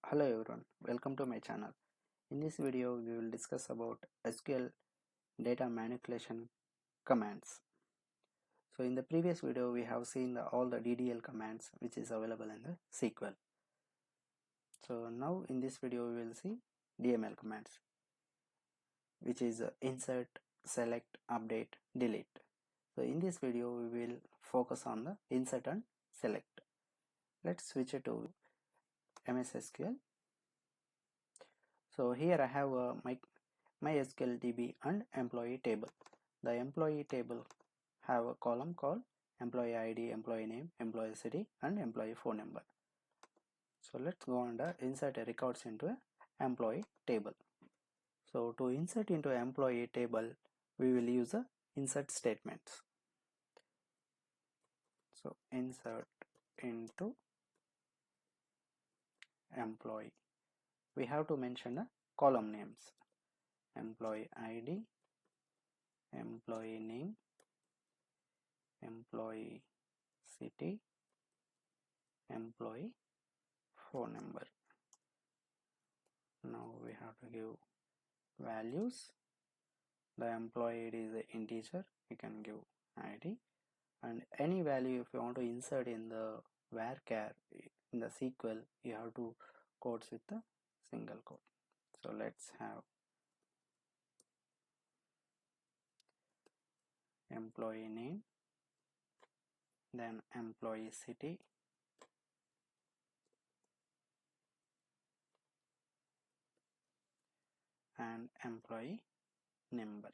Hello everyone, welcome to my channel. In this video we will discuss about SQL data manipulation commands. So in the previous video we have seen all the DDL commands which is available in the SQL. So now in this video we will see DML commands, which is insert, select, update, delete. So in this video we will focus on the insert and select. Let's switch it to MS SQL. So here I have my MySQL DB and employee table. The employee table have a column called employee ID, employee name, employee city and employee phone number. So let's go under insert records into a employee table. So to insert into employee table we will use a insert statements. So insert into employee, we have to mention the column names: employee ID, employee name, employee city, employee phone number. Now we have to give values. The employee ID is an integer, you can give ID, and any value if you want to insert in the varchar in the SQL you have to quotes with the single quote. So let's have employee name, then employee city, and employee number.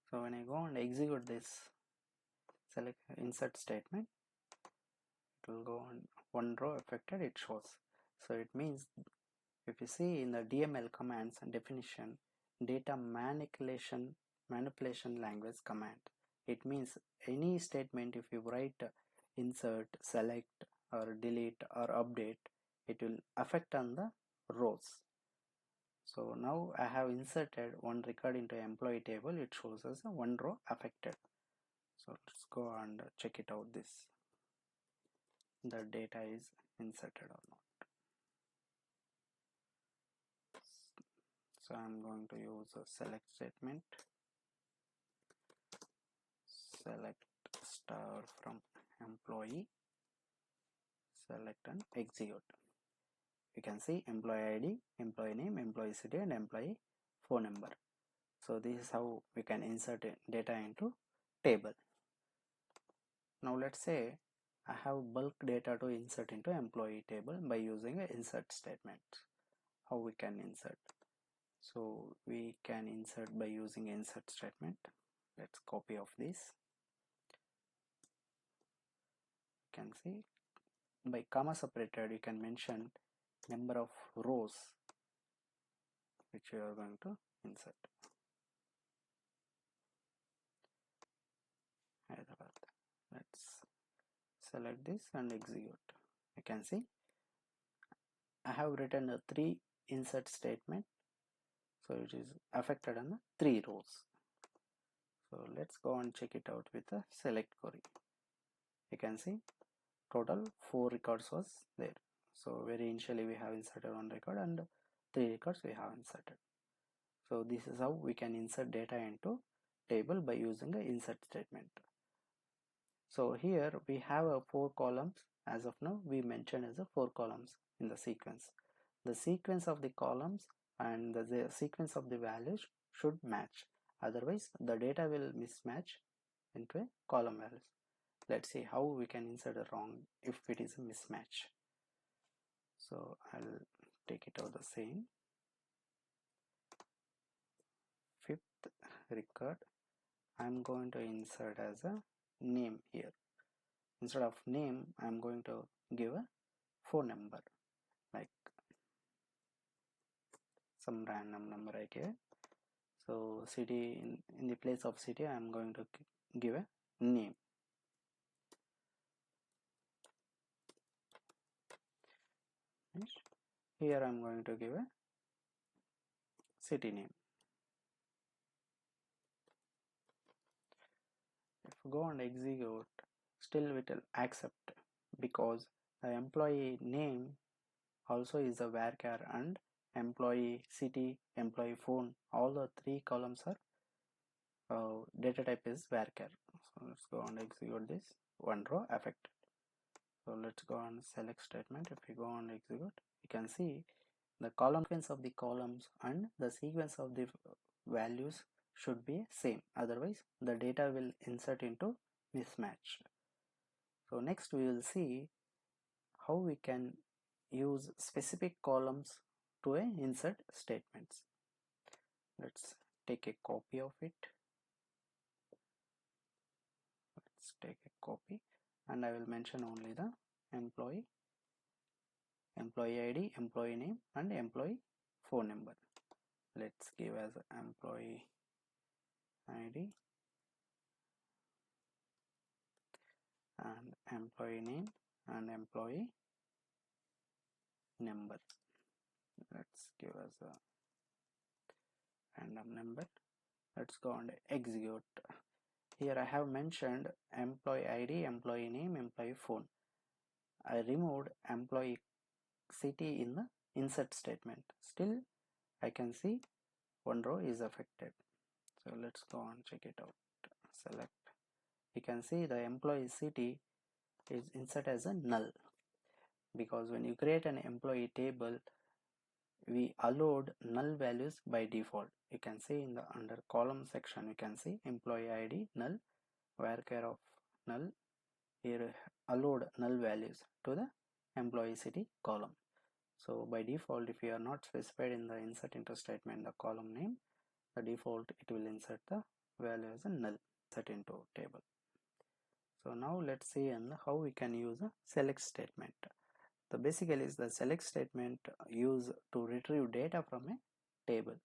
So when I go and execute this select insert statement, it will go on one row affected, it shows. So it means if you see in the DML commands and definition, data manipulation language command, it means any statement if you write insert, select or delete or update, it will affect on the rows. So now I have inserted one record into employee table, it shows as a one row affected. So let's go and check it out, this the data is inserted or not. So I'm going to use a select statement, select star from employee, select and execute. You can see employee ID, employee name, employee city and employee phone number. So this is how we can insert data into table. Now let's say I have bulk data to insert into employee table by using a insert statement. How we can insert? So we can insert by using insert statement. Let's copy of this. You can see by comma separated you can mention number of rows which you are going to insert. Let's select this and execute. You can see I have written a 3 insert statement, so it is affected on the 3 rows. So let's go and check it out with the select query. You can see total 4 records was there. So very initially we have inserted 1 record and 3 records we have inserted. So this is how we can insert data into table by using the insert statement. So here we have a 4 columns. As of now we mentioned as a 4 columns in the sequence. The sequence of the columns and the sequence of the values should match, otherwise the data will mismatch into a column values. Let's see how we can insert a wrong if it is a mismatch. So I'll take it out the same. 5th record I'm going to insert as a name here. Instead of name I'm going to give a phone number, like some random number I give. So city, in the place of city I'm going to give a name. Here I'm going to give a city name. go and execute, still it will accept because the employee name also is a varchar and employee city, employee phone, all the three columns are data type is varchar. So let's go and execute this. One row affected. So let's go on select statement. If we go on execute, you can see the column sequence of the columns and the sequence of the values should be same, otherwise the data will insert into mismatch. So next we will see how we can use specific columns to a insert statements. Let's take a copy of it. Let's take a copy and I will mention only the employee, employee ID, employee name and employee phone number. Let's give as employee ID and employee name and employee number. Let's give as a random number. Let's go and execute. Here I have mentioned employee ID, employee name, employee phone. I removed employee city in the insert statement. Still I can see one row is affected. So let's go and check it out. Select. You can see the employee city is insert as a null, because when you create an employee table we allowed null values by default. You can see in the under column section you can see employee ID null, varchar of null. Here allowed null values to the employee city column. So by default, if you are not specified in the insert into statement the column name, the default it will insert the value as a null, insert into table. So now let's see how we can use a select statement. The basically is the select statement used to retrieve data from a table.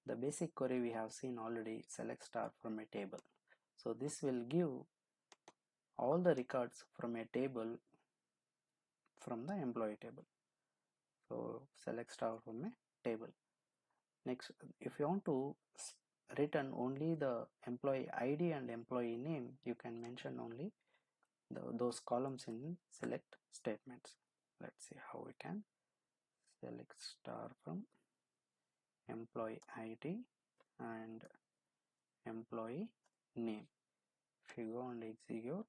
The basic query we have seen already, select star from a table. So this will give all the records from a table from the employee table. So select star from a table. Next, if you want to return only the employee ID and employee name, you can mention only those columns in select statements. Let's see how we can select star from employee ID and employee name. If you go and execute,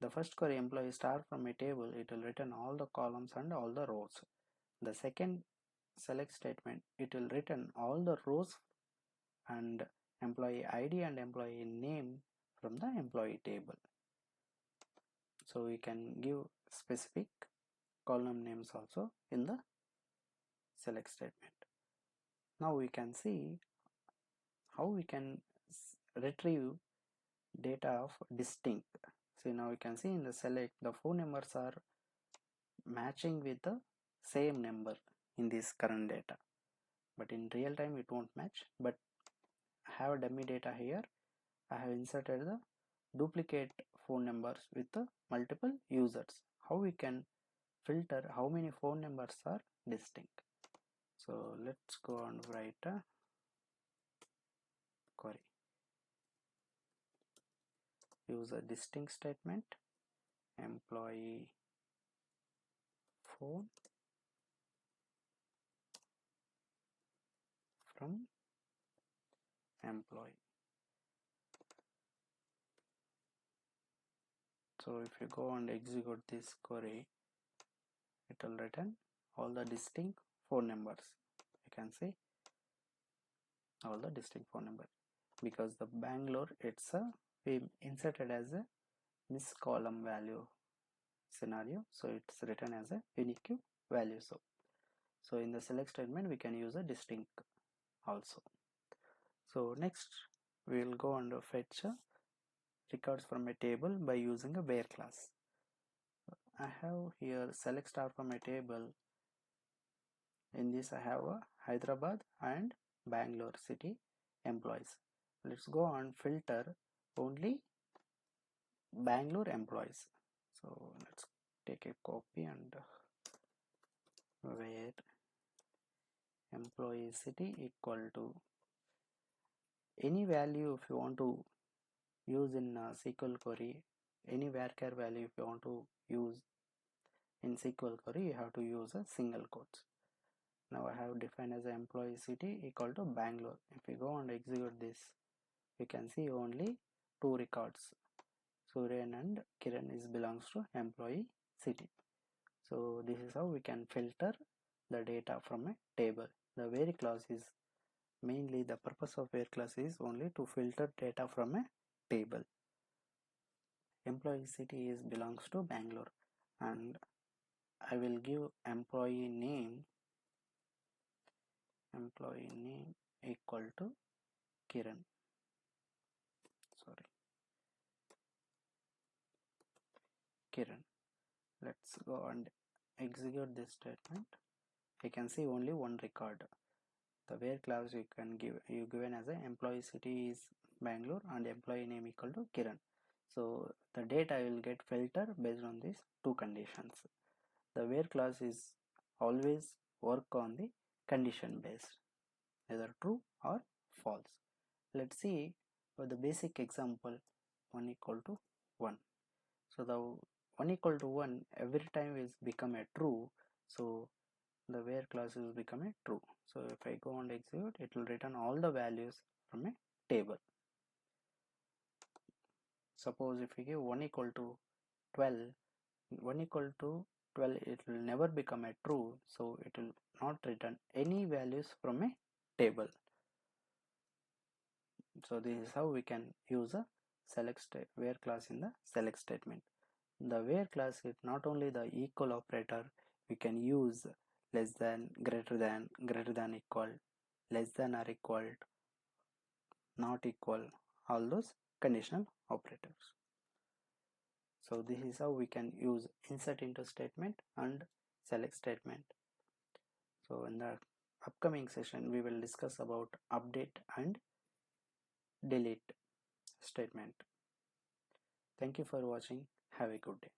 the first query employee star from a table, it will return all the columns and all the rows. The second select statement, it will return all the rows and employee ID and employee name from the employee table. So we can give specific column names also in the select statement. Now we can see how we can retrieve data of distinct. So now we can see in the select the phone numbers are matching with the same number in this current data, but in real time it won't match. But I have dummy data here. I have inserted the duplicate phone numbers with the multiple users. How we can filter how many phone numbers are distinct? So let's go and write a query. Use a distinct statement, employee phone from employee. So if you go and execute this query, it will return all the distinct phone numbers. You can see all the distinct phone numbers, because the Bangalore it's a we inserted as a miss column value scenario, so it's written as a unique value. So in the select statement we can use a distinct also. So next we will go and fetch records from a table by using a where class. I have here select star from a table. In this I have a Hyderabad and Bangalore city employees. Let's go and filter only Bangalore employees. So let's take a copy and where employee city equal to any value. If you want to use in SQL query any varchar value. If you want to use in SQL query, you have to use a single quotes. Now I have defined as employee city equal to Bangalore. If we go and execute this, we can see only two records, Suryan and Kiran is belongs to employee city. So this is how we can filter the data from a table. The where clause is mainly, the purpose of where clause is only to filter data from a table. Employee city is belongs to Bangalore, and I will give employee name equal to Kiran. Sorry, Kiran. Let's go and execute this statement. You can see only one record. The where clause you can give, you given as a employee city is Bangalore and employee name equal to Kiran. So the data will get filtered based on these two conditions. The where clause is always work on the condition based, either true or false. Let's see for the basic example, 1 equal to 1. So the 1 equal to 1 every time is become a true, so the where clause will become a true. So if I go and execute, it will return all the values from a table. Suppose if we give 1 equal to 12, 1 equal to 12, it will never become a true, so it will not return any values from a table. So this is how we can use a where clause in the select statement. The where clause is not only the equal operator, we can use less than, greater than equal, less than or equal, not equal, all those conditional operators. So this is how we can use insert into statement and select statement. So in the upcoming session we will discuss about update and delete statement. Thank you for watching. Have a good day.